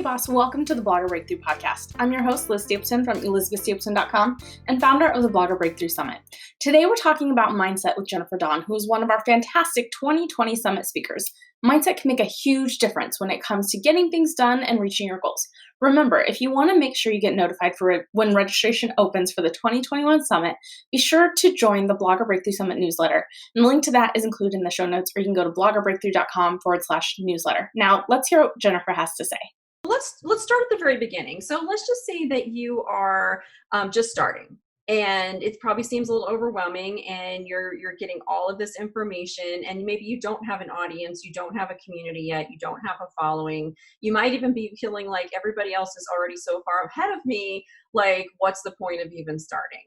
boss, welcome to the Blogger Breakthrough Podcast. I'm your host, Liz Stapleton from elizabethstapleton.com and founder of the Blogger Breakthrough Summit. Today we're talking about mindset with Jennifer Dawn, who is one of our fantastic 2020 Summit speakers. Mindset can make a huge difference when it comes to getting things done and reaching your goals. Remember, if you want to make sure you get notified for when registration opens for the 2021 Summit, be sure to join the Blogger Breakthrough Summit newsletter. And the link to that is included in the show notes, or you can go to bloggerbreakthrough.com/newsletter. Now, let's hear what Jennifer has to say. Let's start at the very beginning. So let's just say that you are just starting, and it probably seems a little overwhelming, and you're getting all of this information, and maybe you don't have an audience, you don't have a community yet, you don't have a following. You might even be feeling like everybody else is already so far ahead of me. Like, what's the point of even starting?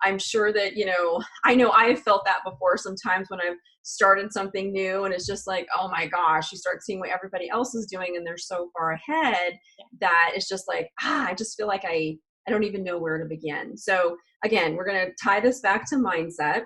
I'm sure that, I know I've felt that before sometimes when I've started something new, and it's just like, oh my gosh, you start seeing what everybody else is doing and they're so far ahead that it's just like, I just feel like I don't even know where to begin. So again, we're going to tie this back to mindset.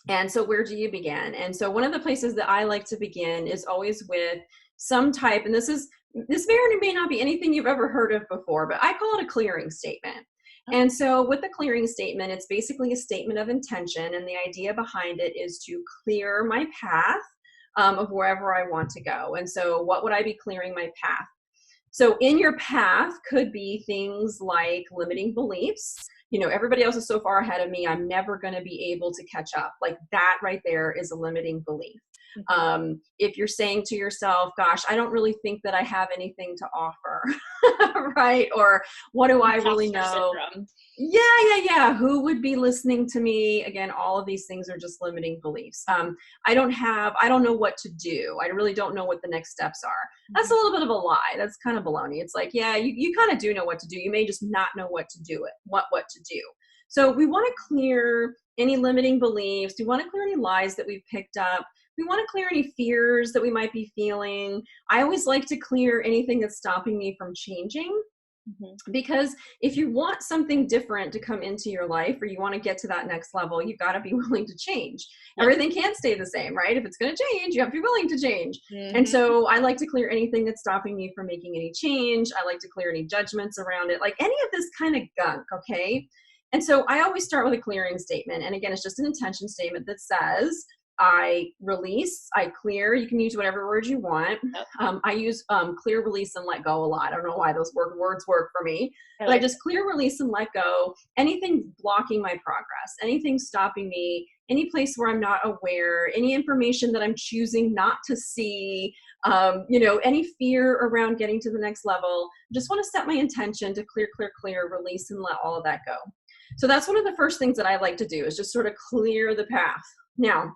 And so where do you begin? And so one of the places that I like to begin is always with some type, and this may or may not be anything you've ever heard of before, but I call it a clearing statement. And so with the clearing statement, it's basically a statement of intention. And the idea behind it is to clear my path of wherever I want to go. And so what would I be clearing my path? So in your path could be things like limiting beliefs. Everybody else is so far ahead of me, I'm never going to be able to catch up. Like that right there is a limiting belief. If you're saying to yourself, gosh, I don't really think that I have anything to offer, right? Or what do I really know? Syndrome. Yeah. Who would be listening to me? Again, all of these things are just limiting beliefs. I don't know what to do. I really don't know what the next steps are. That's a little bit of a lie. That's kind of baloney. It's like, yeah, you kind of do know what to do. You may just not know what to do what to do. So we want to clear any limiting beliefs. We want to clear any lies that we've picked up. We want to clear any fears that we might be feeling. I always like to clear anything that's stopping me from changing. Because if you want something different to come into your life, or you want to get to that next level, you've got to be willing to change. Everything can't stay the same, right? If it's going to change, you have to be willing to change. And so I like to clear anything that's stopping me from making any change. I like to clear any judgments around it, like any of this kind of gunk, okay? And so I always start with a clearing statement. And again, it's just an intention statement that says, I release, I clear. You can use whatever word you want. I use clear, release, and let go a lot. I don't know why those words work for me, but I just clear, release, and let go. Anything blocking my progress, anything stopping me, any place where I'm not aware, any information that I'm choosing not to see, any fear around getting to the next level. Just want to set my intention to clear, release, and let all of that go. So that's one of the first things that I like to do, is just sort of clear the path. Now,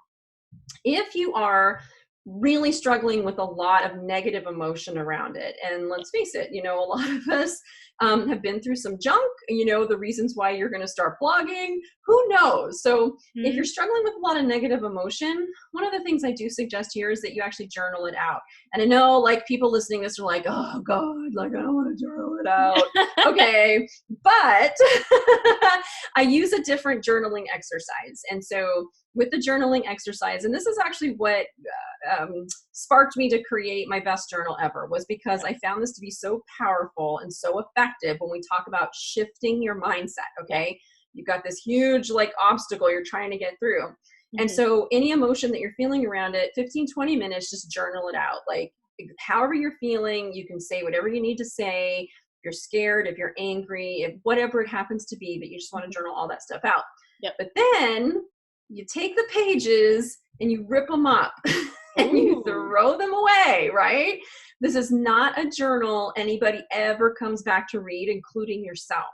if you are really struggling with a lot of negative emotion around it, and let's face it, a lot of us have been through some junk, the reasons why you're going to start blogging, who knows? So if you're struggling with a lot of negative emotion, one of the things I do suggest here is that you actually journal it out. And I know, like, people listening to this are like, oh God, like, I don't want to journal it out. Okay. But I use a different journaling exercise. And so with the journaling exercise, and this is actually what sparked me to create my best journal ever, was because I found this to be so powerful and so effective when we talk about shifting your mindset. Okay. You've got this huge obstacle you're trying to get through. And so any emotion that you're feeling around it, 15-20 minutes, just journal it out. Like, however you're feeling, you can say whatever you need to say. If you're scared, if you're angry, if whatever it happens to be, but you just want to journal all that stuff out. But then you take the pages and you rip them up and you throw them away, right? This is not a journal anybody ever comes back to read, including yourself.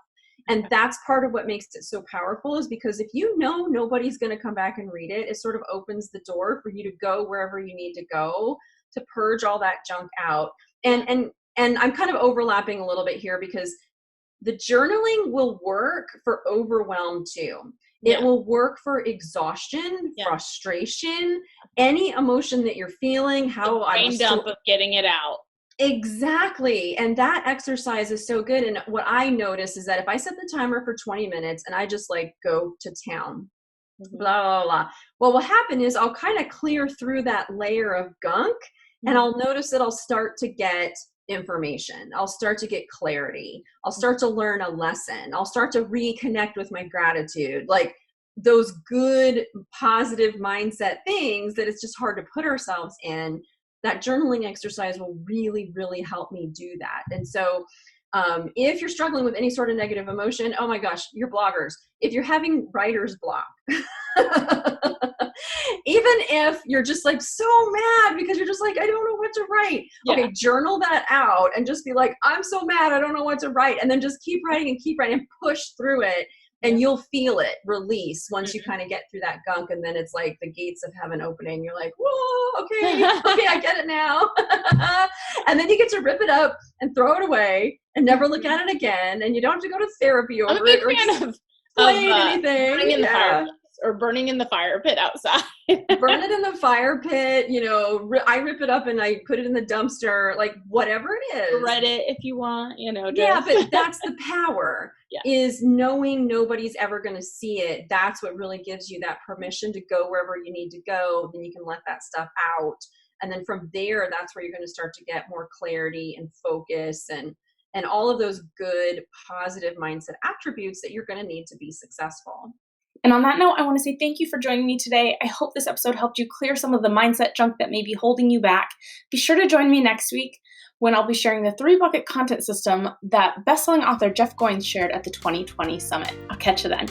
And that's part of what makes it so powerful, is because if nobody's going to come back and read it, it sort of opens the door for you to go wherever you need to go to purge all that junk out. And I'm kind of overlapping a little bit here, because the journaling will work for overwhelm too. It will work for exhaustion, frustration, any emotion that you're feeling, the brain dump of getting it out. Exactly. And that exercise is so good. And what I notice is that if I set the timer for 20 minutes and I just go to town, blah, blah, blah, what will happen is I'll kind of clear through that layer of gunk, and I'll notice that I'll start to get information. I'll start to get clarity. I'll start to learn a lesson. I'll start to reconnect with my gratitude. Like those good, positive mindset things that it's just hard to put ourselves in. That journaling exercise will really, really help me do that. And so if you're struggling with any sort of negative emotion, oh my gosh, you're bloggers. If you're having writer's block, even if you're just like so mad because you're just like, I don't know what to write. Yeah. Okay, journal that out and just be like, I'm so mad, I don't know what to write. And then just keep writing and push through it. And you'll feel it release once you kind of get through that gunk. And then it's like the gates of heaven opening. You're like, whoa, okay, I get it now. And then you get to rip it up and throw it away and never look at it again. And you don't have to go to therapy over it or explain anything. Burning in the fireplace or burning in the fire pit outside. Burn it in the fire pit. I rip it up and I put it in the dumpster, like whatever it is. Read it if you want, Yeah, but that's the power. Yeah. Is knowing nobody's ever going to see it. That's what really gives you that permission to go wherever you need to go. Then you can let that stuff out. And then from there, that's where you're going to start to get more clarity and focus and all of those good, positive mindset attributes that you're going to need to be successful. And on that note, I want to say thank you for joining me today. I hope this episode helped you clear some of the mindset junk that may be holding you back. Be sure to join me next week when I'll be sharing the 3-bucket content system that bestselling author Jeff Goins shared at the 2020 Summit. I'll catch you then.